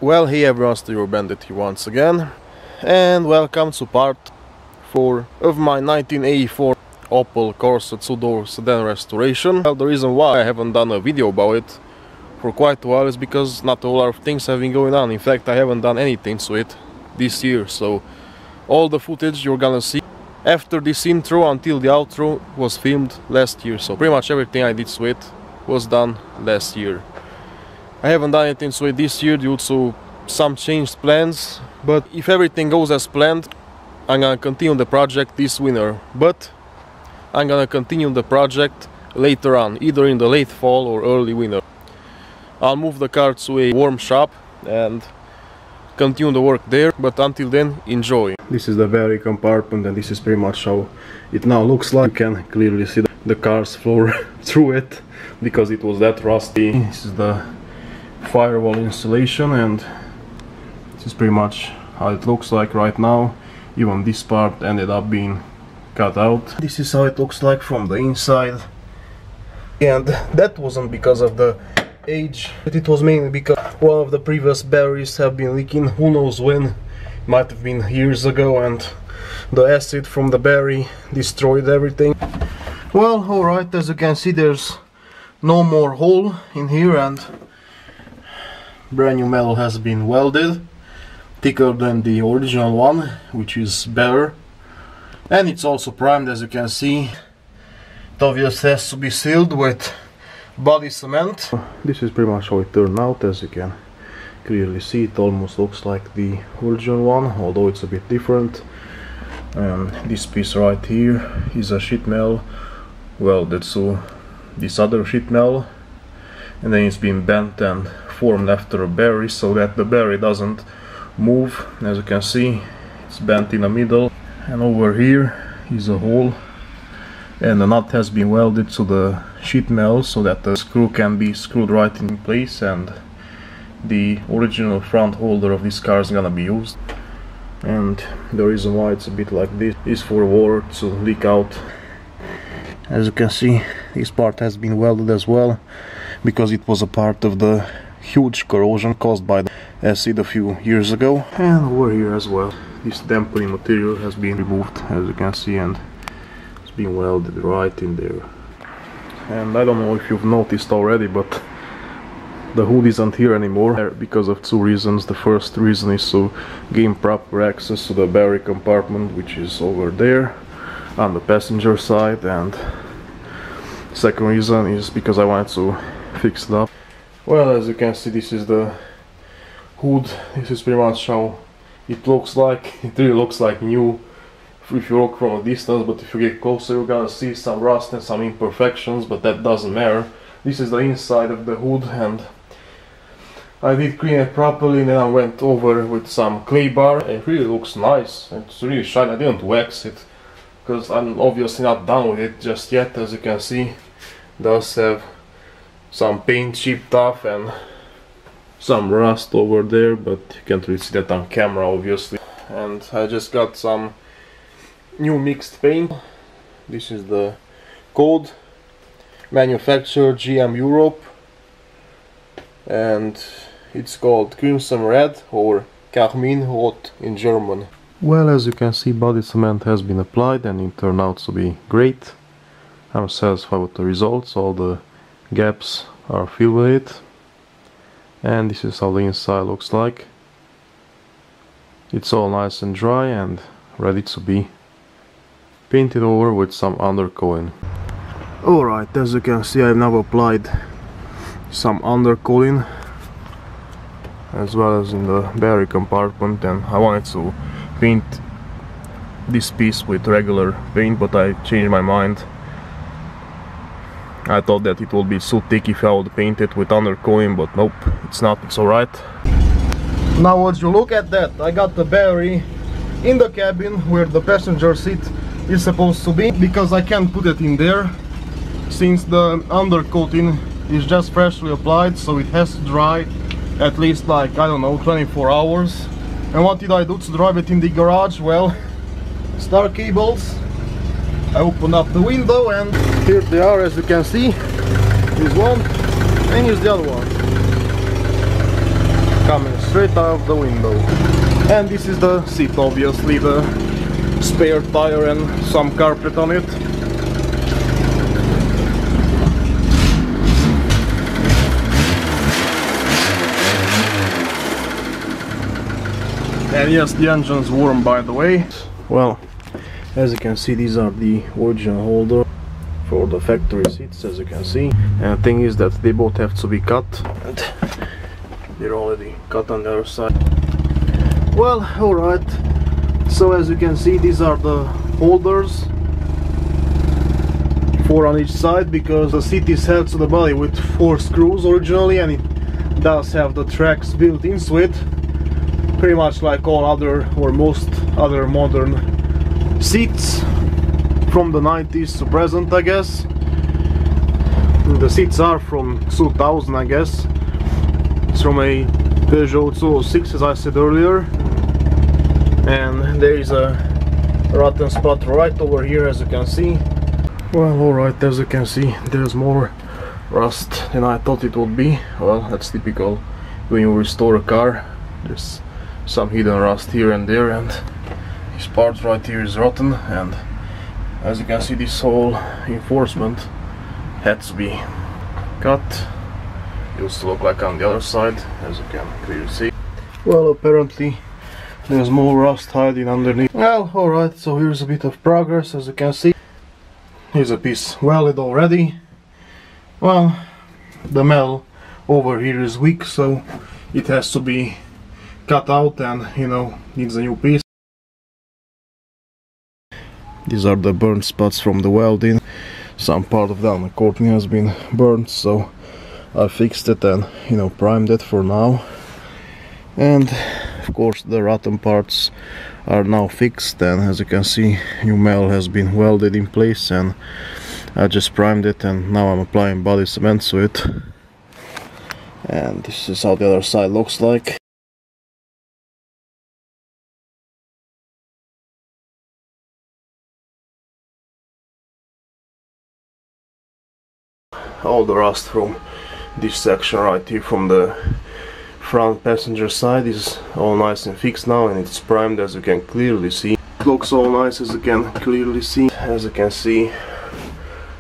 Well, hey everyone, it's the Eurobandit here once again, and welcome to part 4 of my 1984 Opel Corsa 2-door sedan restoration. Well, the reason why I haven't done a video about it for quite a while is because not a lot of things have been going on. In fact, I haven't done anything to it this year, so all the footage you're gonna see after this intro until the outro was filmed last year, so pretty much everything I did to it was done last year. I haven't done anything to it this year due to some changed plans, but if everything goes as planned, I'm gonna continue the project this winter. But I'm gonna continue the project later on, either in the late fall or early winter. I'll move the car to a warm shop and continue the work there, but until then, enjoy. This is the battery compartment and this is pretty much how it now looks like. You can clearly see the car's floor through it because it was that rusty. This is the firewall installation and this is pretty much how it looks like right now. Even this part ended up being cut out. This is how it looks like from the inside, and that wasn't because of the age, but it was mainly because one of the previous batteries have been leaking. Who knows when, might have been years ago, and the acid from the battery destroyed everything. Well, alright, as you can see, there's no more hole in here and brand new metal has been welded, thicker than the original one, which is better, and it's also primed. As you can see, it obviously has to be sealed with body cement. This is pretty much how it turned out. As you can clearly see, it almost looks like the original one, although it's a bit different. This piece right here is a sheet metal welded to this other sheet metal, and then it's been bent and formed after a battery so that the battery doesn't move. As you can see, it's bent in the middle, and over here is a hole, and the nut has been welded to the sheet metal so that the screw can be screwed right in place, and the original front holder of this car is gonna be used. And the reason why it's a bit like this is for water to leak out. As you can see, this part has been welded as well because it was a part of the huge corrosion caused by the acid a few years ago. And over here as well, this dampening material has been removed, as you can see, and it's been welded right in there. And I don't know if you've noticed already, but the hood isn't here anymore because of two reasons. The first reason is to gain proper access to the battery compartment, which is over there on the passenger side, and second reason is because I wanted to fix it up. Well, as you can see, this is the hood. This is pretty much how it looks like. It really looks like new if you look from a distance, but if you get closer you're gonna see some rust and some imperfections, but that doesn't matter. This is the inside of the hood, and I did clean it properly, and then I went over with some clay bar. It really looks nice. It's really shiny. I didn't wax it because I'm obviously not done with it just yet. As you can see, it does have some paint chipped off and some rust over there, but you can't really see that on camera obviously. And I just got some new mixed paint. This is the code, manufacturer GM Europe, and it's called Crimson Red or Carmine Rot in German. Well, as you can see, body cement has been applied and it turned out to be great. I'm satisfied with the results. All the gaps are filled with it, and this is how the inside looks like. It's all nice and dry and ready to be painted over with some undercoating. Alright, as you can see, I've now applied some undercoating as well as in the battery compartment, and I wanted to paint this piece with regular paint, but I changed my mind. I thought that it would be so thick if I would paint it with undercoating, but nope, it's not, it's alright. Now would you look at that, I got the battery in the cabin where the passenger seat is supposed to be, because I can't put it in there since the undercoating is just freshly applied, so it has to dry at least, like, I don't know, 24 hours. And what did I do to drive it in the garage? Well, star cables. I opened up the window and here they are, as you can see. Here's one and here's the other one. Come and straight out of the window. And this is the seat, obviously, the spare tire and some carpet on it. And yes, the engine's warm, by the way. Well, as you can see, these are the original holder for the factory seats, as you can see. And the thing is that they both have to be cut, and they're already cut on the other side. Well, alright. So as you can see, these are the holders, 4 on each side, because the seat is held to the body with 4 screws originally, and it does have the tracks built into it, pretty much like all other or most other modern seats from the 90s to present, I guess. The seats are from 2000, I guess. It's from a Peugeot 206, as I said earlier. And there is a rotten spot right over here, as you can see. Well, alright, as you can see, there's more rust than I thought it would be. Well, that's typical when you restore a car. There's some hidden rust here and there, and this part right here is rotten, and as you can see, this whole enforcement had to be cut. It used to look like on the other side, as you can clearly see. Well, apparently there's more rust hiding underneath. Well, alright, so here's a bit of progress, as you can see. Here's a piece welded already. Well, the metal over here is weak, so it has to be cut out and, you know, needs a new piece. These are the burnt spots from the welding. Some part of the coating has been burnt, so I fixed it and, you know, primed it for now. And of course the rotten parts are now fixed, and as you can see, new metal has been welded in place, and I just primed it, and now I'm applying body cement to it. And this is how the other side looks like. All the rust from this section right here from the front passenger side is all nice and fixed now, and it's primed, as you can clearly see. It looks all nice, as you can clearly see. As you can see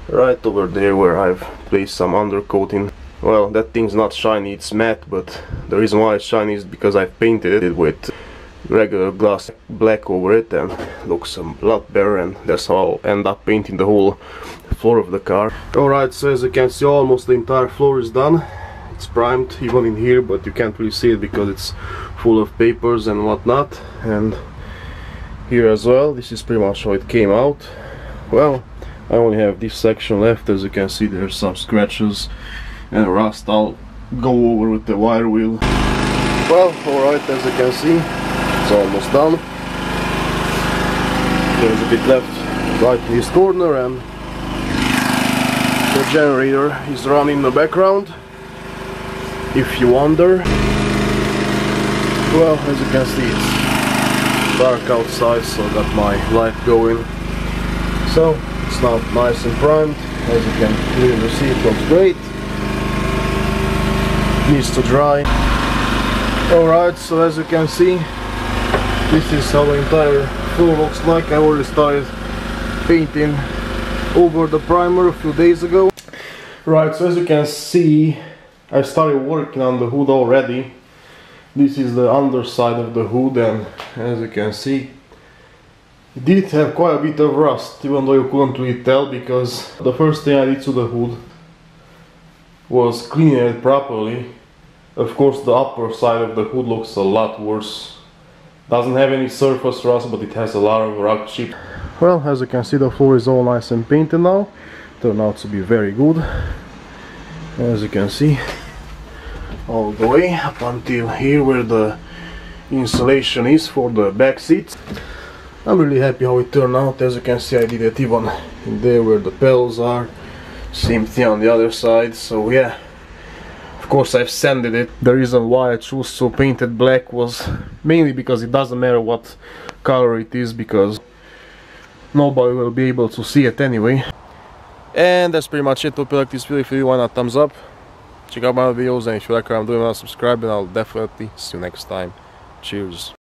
right over there where I've placed some undercoating. Well, that thing's not shiny, it's matte, but the reason why it's shiny is because I've painted it with regular gloss black over it, and it looks a lot better, and that's how I'll end up painting the whole floor of the car. Alright, so as you can see, almost the entire floor is done. It's primed even in here, but you can't really see it because it's full of papers and whatnot. And here as well, this is pretty much how it came out. Well, I only have this section left. As you can see, there's some scratches and rust. I'll go over with the wire wheel. Well, alright, as you can see, it's almost done. There's a bit left right in this corner, and the generator is running in the background, if you wonder. Well, as you can see, it's dark outside, so I got my light going. So it's now nice and primed. As you can clearly see, it looks great. It needs to dry. Alright, so as you can see, this is how the entire floor looks like. I already started painting over the primer a few days ago. Right, so as you can see, I started working on the hood already. This is the underside of the hood, and as you can see, it did have quite a bit of rust, even though you couldn't really tell, because the first thing I did to the hood was cleaning it properly. Of course, the upper side of the hood looks a lot worse. Doesn't have any surface rust, but it has a lot of rock chip. Well, as you can see, the floor is all nice and painted now. Turned out to be very good. As you can see, all the way up until here where the insulation is for the back seats. I'm really happy how it turned out. As you can see, I did it even in there where the pedals are. Same thing on the other side, so yeah. Of course, I've sanded it. The reason why I chose to paint it black was mainly because it doesn't matter what color it is, because nobody will be able to see it anyway. And that's pretty much it. Hope you like this video. If you want a thumbs up, check out my videos, and if you like what I'm doing, subscribe, and I'll definitely see you next time. Cheers.